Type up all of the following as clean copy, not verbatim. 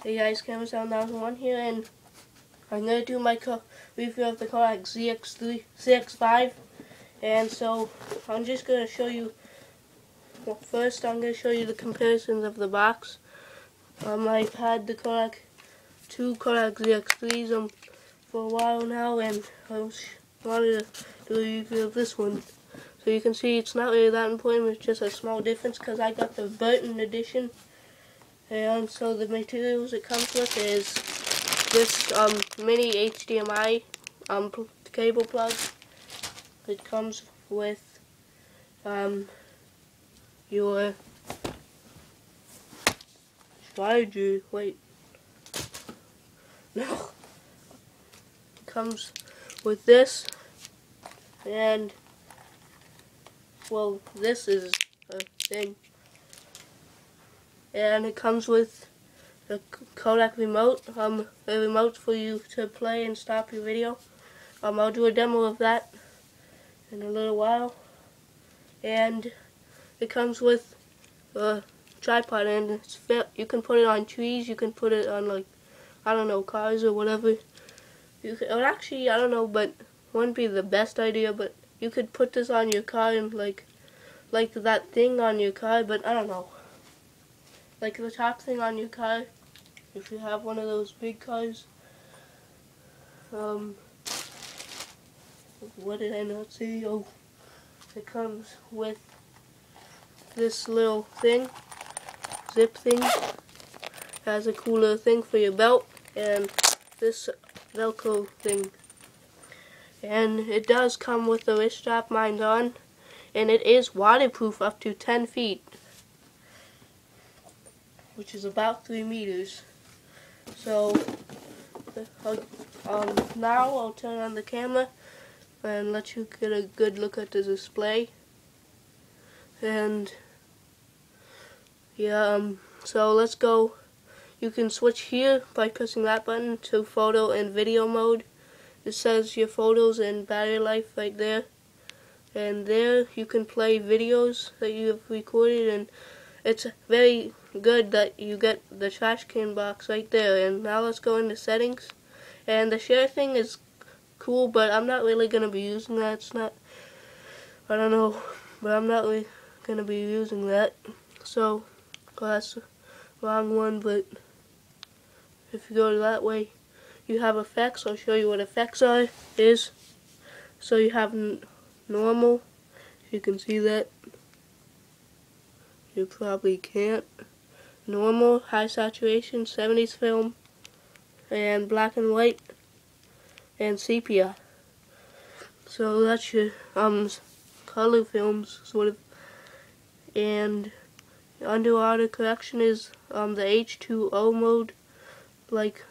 Hey guys, Camera Sound 9001 here, and I'm going to do my review of the Kodak ZX5, and so I'm just going to show you, well, first I'm going to show you the comparisons of the box. I've had the two Kodak ZX3s for a while now, and I wanted to do a review of this one. So you can see it's not really that important, it's just a small difference because I got the Burton edition. And so the materials it comes with is this mini HDMI cable plug. It comes with your charger. Wait, no. It comes with this, and well, this is a thing. And it comes with the Kodak remote, a remote for you to play and stop your video. I'll do a demo of that in a little while. And it comes with a tripod, and you can put it on trees, you can put it on, like, I don't know, cars or whatever. Or actually, I don't know, but wouldn't be the best idea, but you could put this on your car and like that thing on your car, but I don't know. Like the top thing on your car, if you have one of those big cars. What did I not see? Oh, it comes with this little thing, zip thing. It has a cooler thing for your belt, and this Velcro thing. And it does come with a wrist strap, mine's on, and it is waterproof up to 10 feet. Which is about 3 meters. So now I'll turn on the camera and let you get a good look at the display. And yeah, so let's go. You can switch here by pressing that button to photo and video mode. It says your photos and battery life right there. And there you can play videos that you have recorded, and it's very good that you get the trash can box right there. And now let's go into settings. And the share thing is cool, but I'm not really going to be using that. It's not, I don't know, but I'm not really going to be using that. So, well, that's the wrong one, but if you go to that way, you have effects. I'll show you what effects is. So you have normal, if you can see that. You probably can't. Normal, high saturation, 70s film, and black and white, and sepia. So that's your color films, sort of. And underwater correction is the H2O mode. Like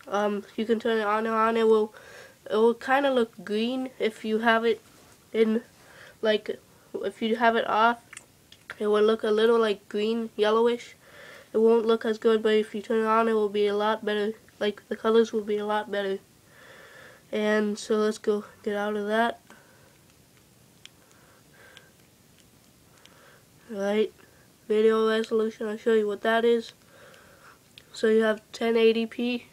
you can turn it on and on. It will kind of look green if you have it in, like, if you have it off. It will look a little like green, yellowish. It won't look as good, but if you turn it on, it will be a lot better. Like, the colors will be a lot better. And so let's go get out of that. Right, video resolution, I'll show you what that is. So you have 1080p,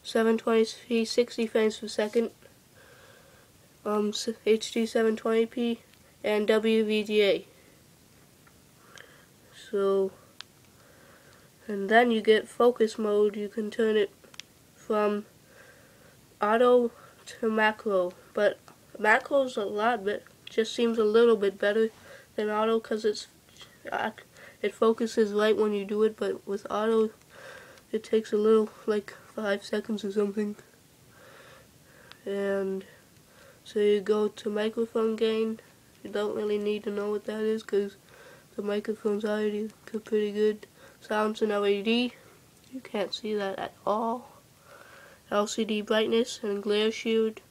720p, 60 frames per second, HD 720p, and WVGA. So, and then you get focus mode. You can turn it from auto to macro, but macro's a lot, but just seems a little bit better than auto because it focuses right when you do it, but with auto it takes a little, like 5 seconds or something. And so you go to microphone gain. You don't really need to know what that is because the microphone's already pretty good. Sounds in LED. You can't see that at all. LCD brightness and glare shield,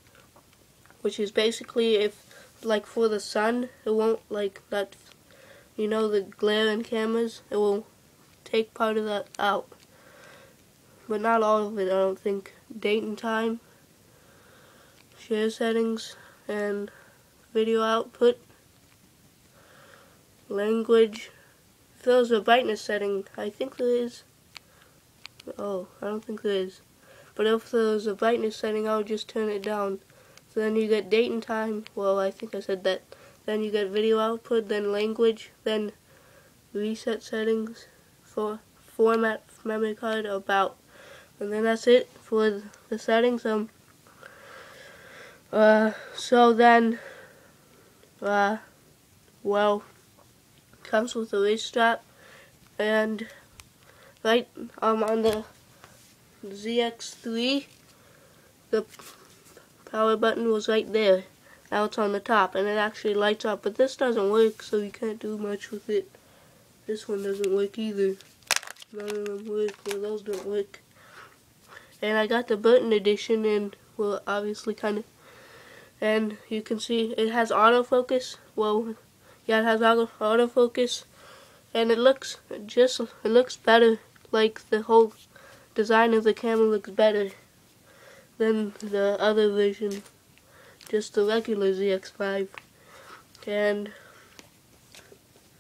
which is basically if, like, for the sun, it won't, like, that, you know, the glare in cameras, it will take part of that out. But not all of it, I don't think. Date and time, share settings, and video output. Language. If there's a brightness setting, I think there is. Oh, I don't think there is. But if there's a brightness setting, I would just turn it down. So then you get date and time. Well, I think I said that. Then you get video output, then language, then reset settings, for format, memory card, about. And then that's it for the settings. So then, well, comes with a wrist strap, and right on the ZX3, the power button was right there. Now it's on the top, and it actually lights up. But this doesn't work, so you can't do much with it. This one doesn't work either. None of them work. Well, those don't work. And I got the Burton edition, and well, obviously kind of. And you can see it has autofocus. Well, yeah, it has autofocus, and it looks better. Like the whole design of the camera looks better than the other version, just the regular ZX5. And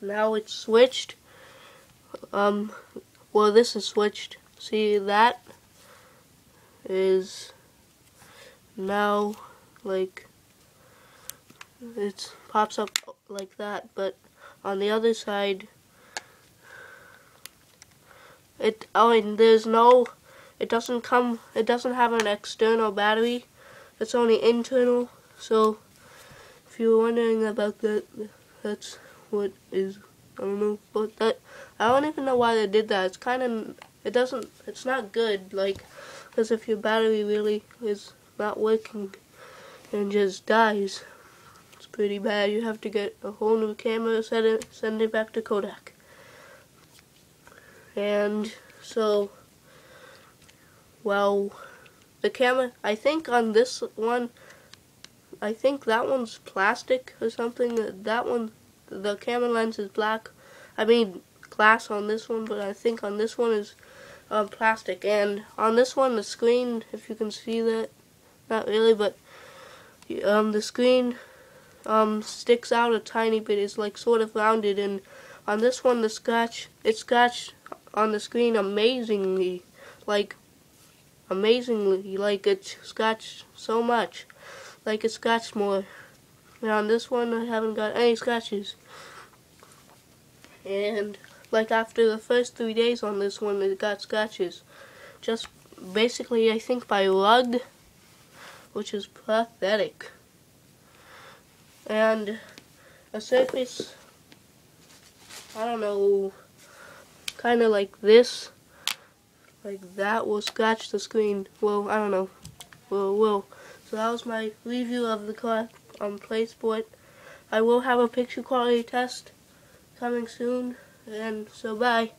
now it's switched. Well, this is switched. See, that is now like it pops up like that, but on the other side, it doesn't have an external battery. It's only internal. So if you were wondering about that, that's what is, I don't know, but that, I don't even know why they did that. It's not good, like, because if your battery really is not working and just dies, it's pretty bad. You have to get a whole new camera, send it back to Kodak. And so, well, the camera, I think on this one, I think that one's plastic or something. That one, the camera lens is black. I mean glass on this one, but I think on this one is plastic. And on this one, the screen, if you can see that, not really, but the screen sticks out a tiny bit. It's like sort of rounded, and on this one, it scratched on the screen amazingly, like it scratched so much, like it scratched more. And on this one, I haven't got any scratches. And like after the first 3 days on this one, it got scratches. Just basically, I think by luck, which is pathetic. And a surface, I don't know, kind of like this, like that will scratch the screen. Well, I don't know. Well. So that was my review of the car on PlaySport. I will have a picture quality test coming soon, and so bye.